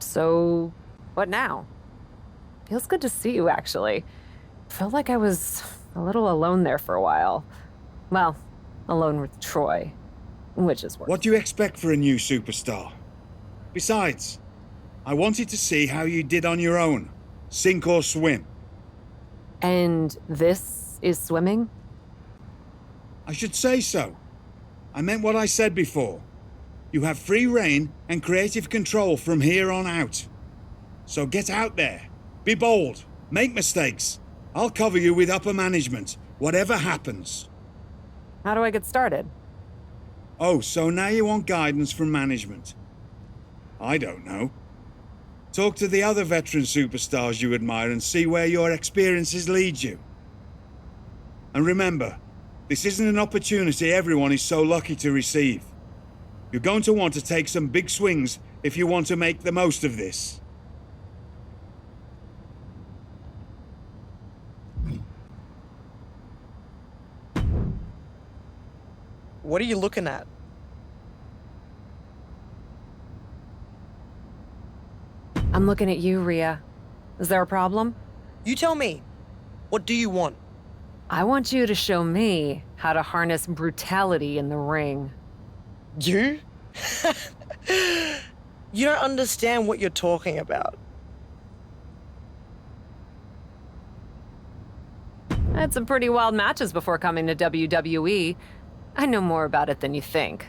So, what now? Feels good to see you, actually. Felt like I was a little alone there for a while. Well, alone with Troy, which is worse. What do you expect for a new superstar? Besides, I wanted to see how you did on your own, sink or swim. And this is swimming? I should say so. I meant what I said before. You have free reign and creative control from here on out. So get out there, be bold, make mistakes. I'll cover you with upper management, whatever happens. How do I get started? Oh, so now you want guidance from management? I don't know. Talk to the other veteran superstars you admire and see where your experiences lead you. And remember, this isn't an opportunity everyone is so lucky to receive. You're going to want to take some big swings if you want to make the most of this. What are you looking at? I'm looking at you, Rhea. Is there a problem? You tell me. What do you want? I want you to show me how to harness brutality in the ring. You? You don't understand what you're talking about. Had some pretty wild matches before coming to WWE. I know more about it than you think.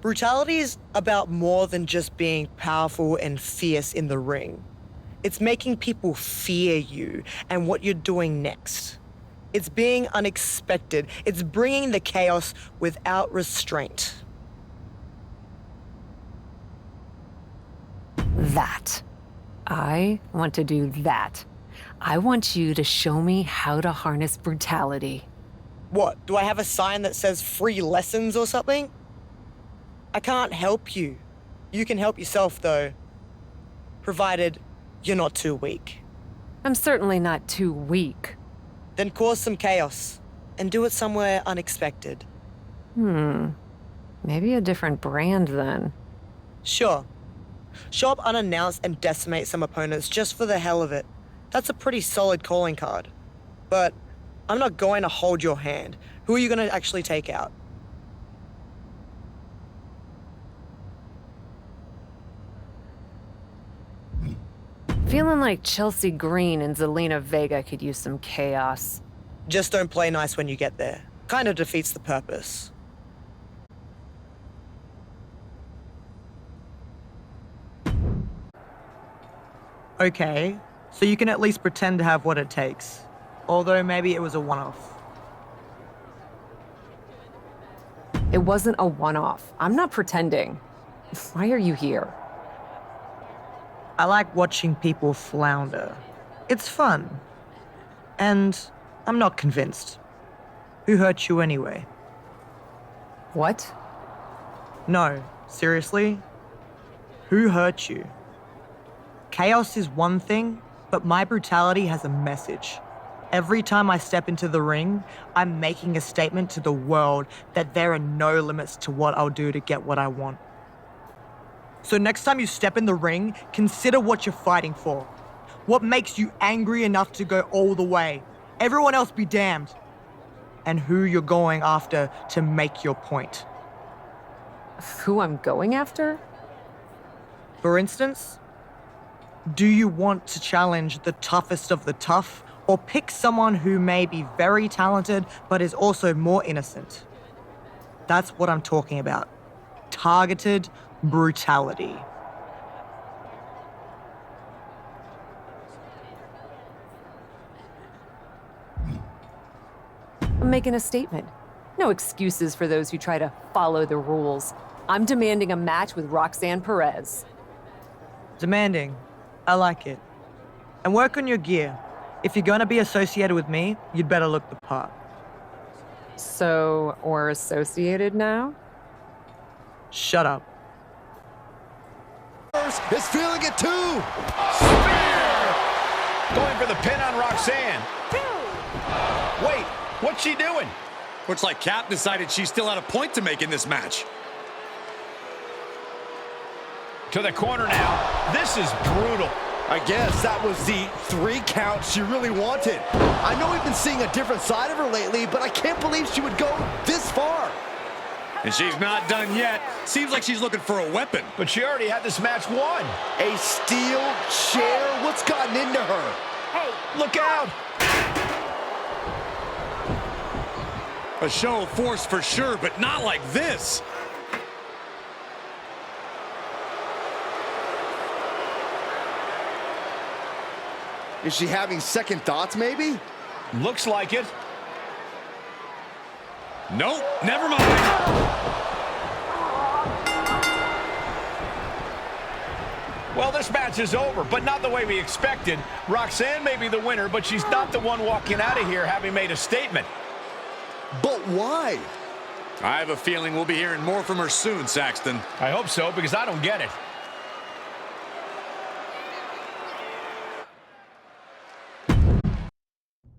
Brutality is about more than just being powerful and fierce in the ring. It's making people fear you and what you're doing next. It's being unexpected. It's bringing the chaos without restraint. That. I want to do that. I want you to show me how to harness brutality. What, do I have a sign that says free lessons or something? I can't help you. You can help yourself, though. Provided you're not too weak. I'm certainly not too weak. Then cause some chaos, and do it somewhere unexpected. Maybe a different brand, then. Sure. Show up unannounced and decimate some opponents just for the hell of it. That's a pretty solid calling card. But I'm not going to hold your hand. Who are you going to actually take out? Feeling like Chelsea Green and Zelina Vega could use some chaos. Just don't play nice when you get there. Kind of defeats the purpose. Okay, so you can at least pretend to have what it takes. Although maybe it was a one-off. It wasn't a one-off. I'm not pretending. Why are you here? I like watching people flounder. It's fun. And I'm not convinced. Who hurt you anyway? What? No, seriously? Who hurt you? Chaos is one thing, but my brutality has a message. Every time I step into the ring, I'm making a statement to the world that there are no limits to what I'll do to get what I want. So next time you step in the ring, consider what you're fighting for. What makes you angry enough to go all the way? Everyone else be damned. And who you're going after to make your point. Who I'm going after? For instance, do you want to challenge the toughest of the tough, or pick someone who may be very talented but is also more innocent? That's what I'm talking about. Targeted brutality. I'm making a statement. No excuses for those who try to follow the rules. I'm demanding a match with Roxan Perez. Demanding. I like it. And work on your gear. If you're gonna be associated with me, you'd better look the part. So, we're associated now? Shut up. Is feeling it too. Spear! Going for the pin on Roxanne. Wait, what's she doing? Looks like Cap decided she still had a point to make in this match. To the corner now. This is brutal. I guess that was the 3 count she really wanted. I know we've been seeing a different side of her lately, but I can't believe she would go this far. And she's not done yet. Seems like she's looking for a weapon. But she already had this match won. A steel chair? What's gotten into her? Hey, look out. A show of force for sure, but not like this. Is she having second thoughts, maybe? Looks like it. Nope, never mind. Well, this match is over, but not the way we expected. Roxanne may be the winner, but she's not the one walking out of here having made a statement. But why? I have a feeling we'll be hearing more from her soon, Saxton. I hope so, because I don't get it.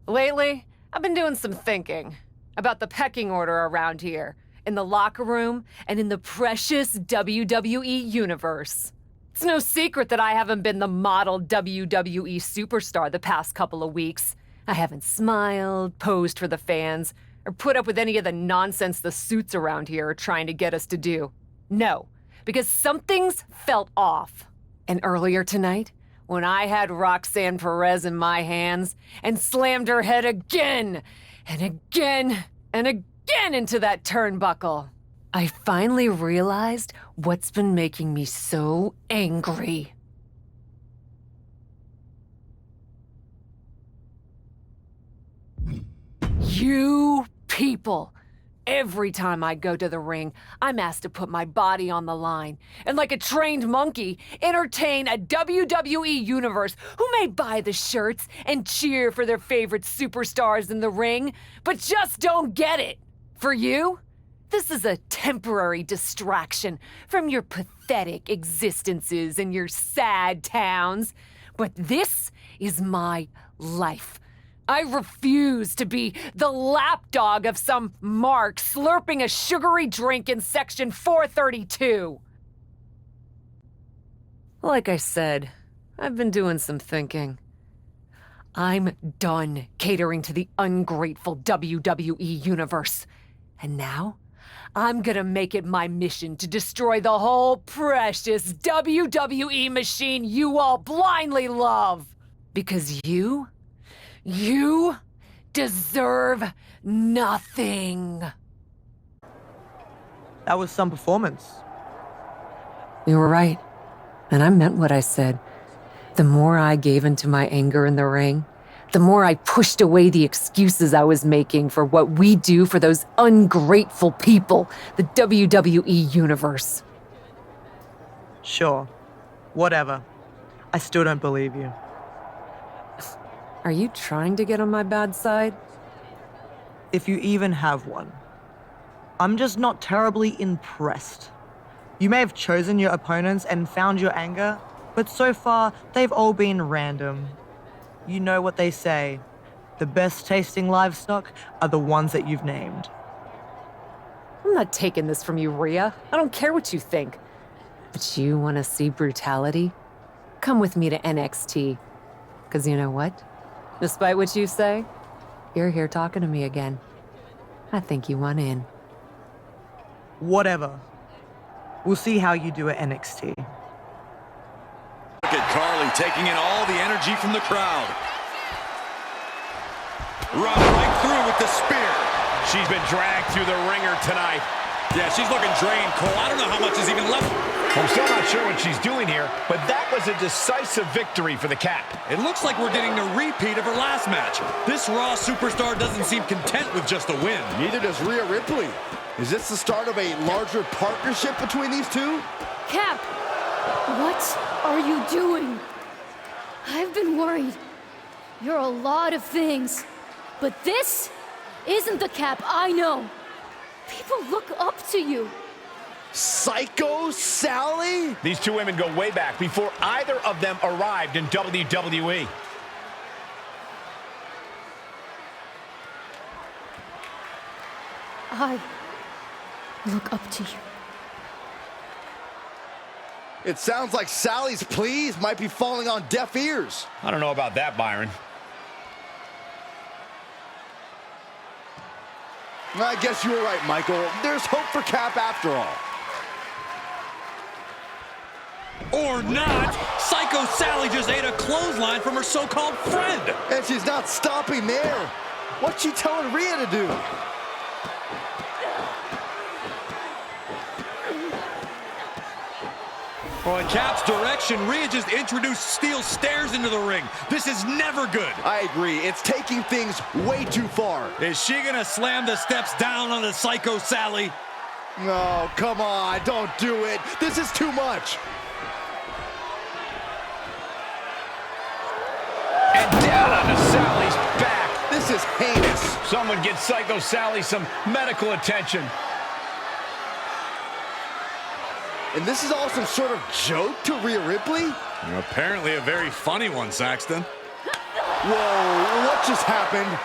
Lately, I've been doing some thinking about the pecking order around here, in the locker room, and in the precious WWE universe. It's no secret that I haven't been the model WWE superstar the past couple of weeks. I haven't smiled, posed for the fans, or put up with any of the nonsense the suits around here are trying to get us to do. No, because something's felt off. And earlier tonight, when I had Roxan Perez in my hands and slammed her head again and again and again into that turnbuckle, I finally realized what's been making me so angry. You people. Every time I go to the ring, I'm asked to put my body on the line and, like a trained monkey, entertain a WWE universe who may buy the shirts and cheer for their favorite superstars in the ring, but just don't get it. For you, this is a temporary distraction from your pathetic existences in your sad towns. But this is my life. I refuse to be the lapdog of some mark slurping a sugary drink in section 432. Like I said, I've been doing some thinking. I'm done catering to the ungrateful WWE universe. And now, I'm gonna make it my mission to destroy the whole precious WWE machine you all blindly love. Because you deserve nothing. That was some performance. You were right. And I meant what I said. The more I gave into my anger in the ring, the more I pushed away the excuses I was making for what we do for those ungrateful people, the WWE Universe. Sure. Whatever. I still don't believe you. Are you trying to get on my bad side? If you even have one. I'm just not terribly impressed. You may have chosen your opponents and found your anger, but so far, they've all been random. You know what they say. The best tasting livestock are the ones that you've named. I'm not taking this from you, Rhea. I don't care what you think. But you want to see brutality? Come with me to NXT. Because you know what? Despite what you say, you're here talking to me again. I think you want in. Whatever. We'll see how you do at NXT. Look at Carly taking in all the energy from the crowd. Run right through with the spear. She's been dragged through the ringer tonight. Yeah, she's looking drained, Cole. I don't know how much is even left. I'm still not sure what she's doing here, but that was a decisive victory for the Cap. It looks like we're getting a repeat of her last match. This Raw superstar doesn't seem content with just a win. Neither does Rhea Ripley. Is this the start of a larger partnership between these two? Cap, what are you doing? I've been worried. You're a lot of things, but this isn't the Cap I know. People look up to you. Psycho Sally? These two women go way back before either of them arrived in WWE. I look up to you. It sounds like Sally's pleas might be falling on deaf ears. I don't know about that, Byron. I guess you were right, Michael. There's hope for Cap after all. Or not. Psycho Sally just ate a clothesline from her so-called friend. And she's not stopping there. What's she telling Rhea to do? Well, in Cap's direction, Rhea just introduced steel stairs into the ring. This is never good. I agree. It's taking things way too far. Is she gonna slam the steps down on the Psycho Sally? No, come on, don't do it. This is too much. And down onto Sally's back. This is heinous. Someone get Psycho Sally some medical attention. And this is all some sort of joke to Rhea Ripley? Apparently a very funny one, Saxton. Whoa, what just happened?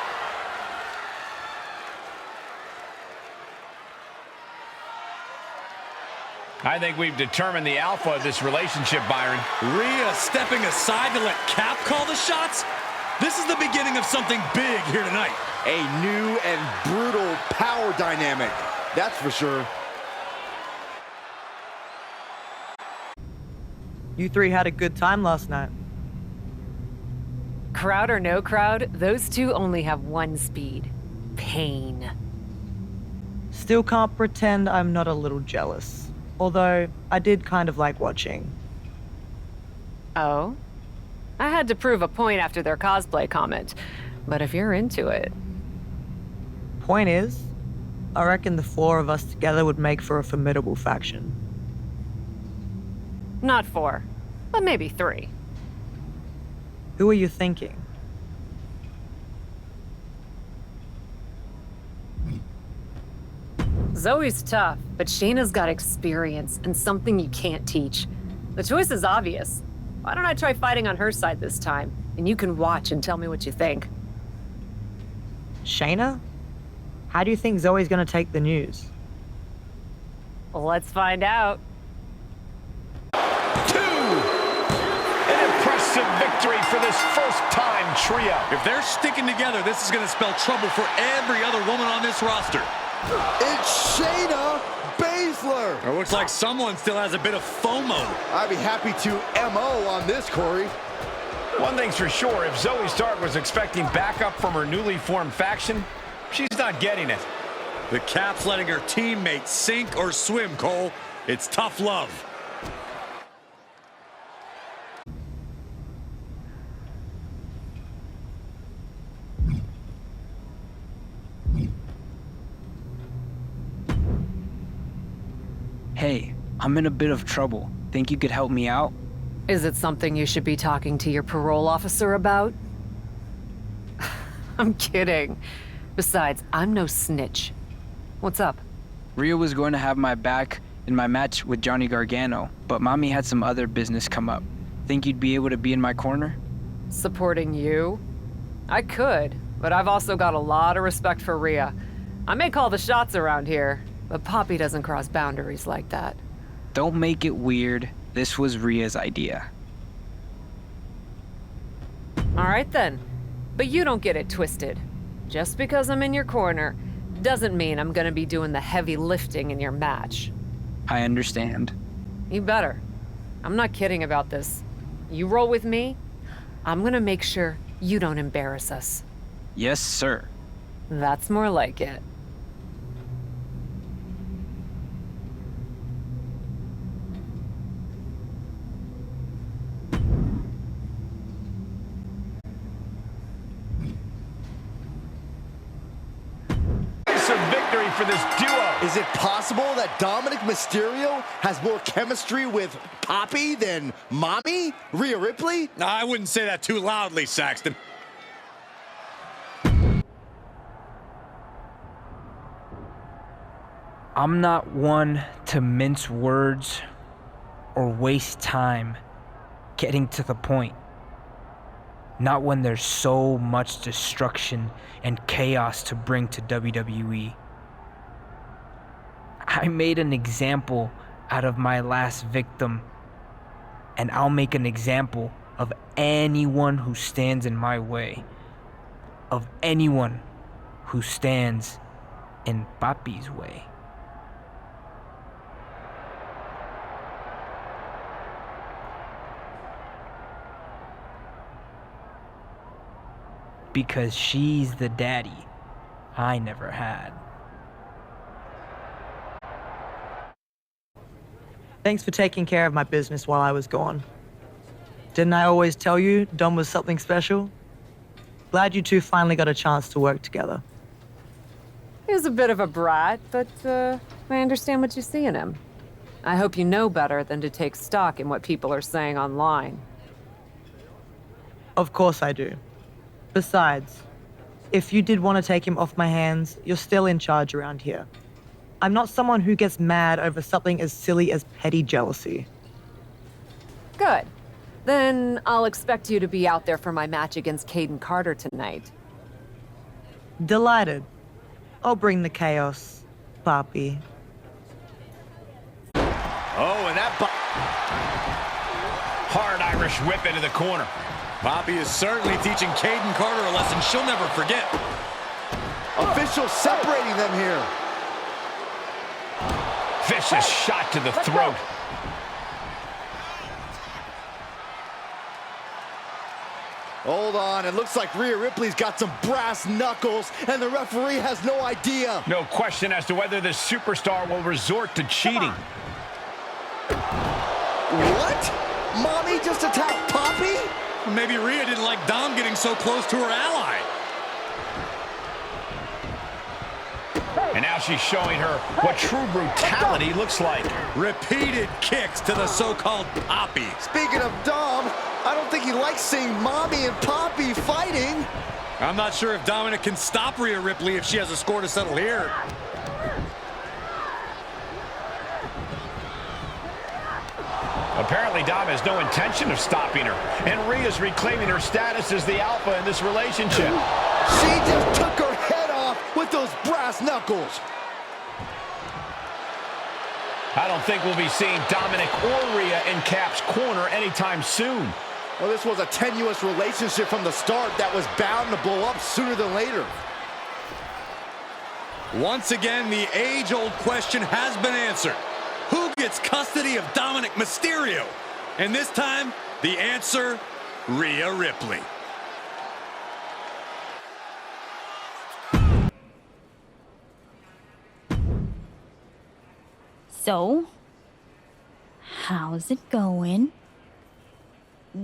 I think we've determined the alpha of this relationship, Byron. Rhea stepping aside to let Cap call the shots? This is the beginning of something big here tonight. A new and brutal power dynamic, that's for sure. You three had a good time last night. Crowd or no crowd, those two only have one speed. Pain. Still can't pretend I'm not a little jealous. Although, I did kind of like watching. Oh? I had to prove a point after their cosplay comment. But if you're into it... Point is, I reckon the four of us together would make for a formidable faction. Not 4, but maybe 3. Who are you thinking? Zoe's tough, but Shayna's got experience and something you can't teach. The choice is obvious. Why don't I try fighting on her side this time? And you can watch and tell me what you think. Shayna? How do you think Zoe's gonna take the news? Let's find out. Victory for this first-time trio. If they're sticking together, this is going to spell trouble for every other woman on this roster. It's Shayna Baszler. It looks like someone still has a bit of FOMO. I'd be happy to MO on this, Corey. One thing's for sure, if Zoe Stark was expecting backup from her newly formed faction, she's not getting it. The Cap's letting her teammates sink or swim, Cole. It's tough love. Hey, I'm in a bit of trouble. Think you could help me out? Is it something you should be talking to your parole officer about? I'm kidding. Besides, I'm no snitch. What's up? Rhea was going to have my back in my match with Johnny Gargano, but Mommy had some other business come up. Think you'd be able to be in my corner? Supporting you? I could, but I've also got a lot of respect for Rhea. I may call the shots around here, but Poppy doesn't cross boundaries like that. Don't make it weird. This was Rhea's idea. All right then, but you don't get it twisted. Just because I'm in your corner doesn't mean I'm gonna be doing the heavy lifting in your match. I understand. You better. I'm not kidding about this. You roll with me, I'm gonna make sure you don't embarrass us. Yes, sir. That's more like it. Victory for this duo. Is it possible that Dominic Mysterio has more chemistry with Poppy than Mommy? Rhea Ripley? I wouldn't say that too loudly, Saxton. I'm not one to mince words or waste time getting to the point. Not when there's so much destruction and chaos to bring to WWE. I made an example out of my last victim and I'll make an example of anyone who stands in my way. Of anyone who stands in Papi's way. Because she's the daddy I never had. Thanks for taking care of my business while I was gone. Didn't I always tell you Dom was something special? Glad you two finally got a chance to work together. He was a bit of a brat, but I understand what you see in him. I hope you know better than to take stock in what people are saying online. Of course I do. Besides, if you did want to take him off my hands, you're still in charge around here. I'm not someone who gets mad over something as silly as petty jealousy. Good. Then I'll expect you to be out there for my match against Caden Carter tonight. Delighted. I'll bring the chaos, Papi. Oh, and that hard Irish whip into the corner. Papi is certainly teaching Caden Carter a lesson she'll never forget. Officials separating them here. Vicious shot to the throat. Hold on, it looks like Rhea Ripley's got some brass knuckles, and the referee has no idea. No question as to whether this superstar will resort to cheating. What? Mommy just attacked Papi? Maybe Rhea didn't like Dom getting so close to her ally. And now she's showing her what true brutality looks like. Repeated kicks to the so-called Papi. Speaking of Dom, I don't think he likes seeing Mommy and Papi fighting. I'm not sure if Dominic can stop Rhea Ripley if she has a score to settle here. Apparently, Dom has no intention of stopping her. And Rhea's reclaiming her status as the alpha in this relationship. She just took her head off with those brass knuckles. I don't think we'll be seeing Dominic or Rhea in Cap's corner anytime soon. Well, this was a tenuous relationship from the start that was bound to blow up sooner than later. Once again, the age-old question has been answered. Who gets custody of Dominic Mysterio? And this time, the answer, Rhea Ripley. So, how's it going?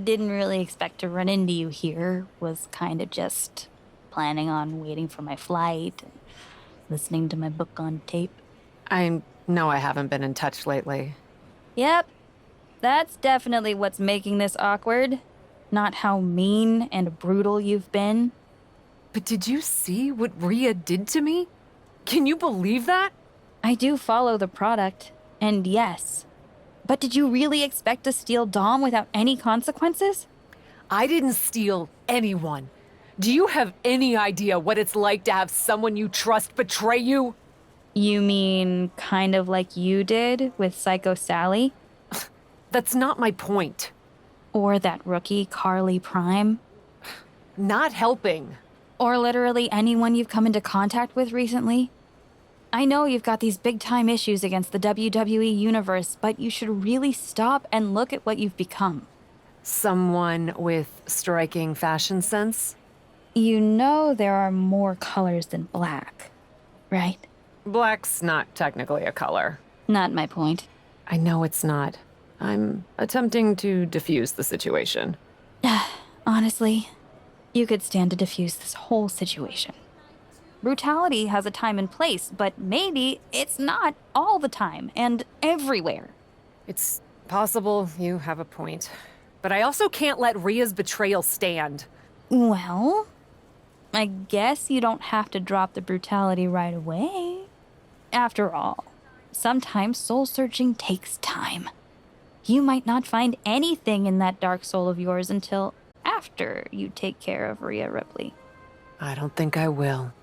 Didn't really expect to run into you here. Was kind of just planning on waiting for my flight and listening to my book on tape. I know I haven't been in touch lately. Yep, that's definitely what's making this awkward. Not how mean and brutal you've been. But did you see what Rhea did to me? Can you believe that? I do follow the product, and yes. But did you really expect to steal Dom without any consequences? I didn't steal anyone. Do you have any idea what it's like to have someone you trust betray you? You mean kind of like you did with Psycho Sally? That's not my point. Or that rookie Carly Prime? Not helping. Or literally anyone you've come into contact with recently? I know you've got these big-time issues against the WWE Universe, but you should really stop and look at what you've become. Someone with striking fashion sense? You know there are more colors than black, right? Black's not technically a color. Not my point. I know it's not. I'm attempting to diffuse the situation. Honestly, you could stand to diffuse this whole situation. Brutality has a time and place, but maybe it's not all the time and everywhere. It's possible you have a point. But I also can't let Rhea's betrayal stand. Well, I guess you don't have to drop the brutality right away. After all, sometimes soul-searching takes time. You might not find anything in that dark soul of yours until after you take care of Rhea Ripley. I don't think I will.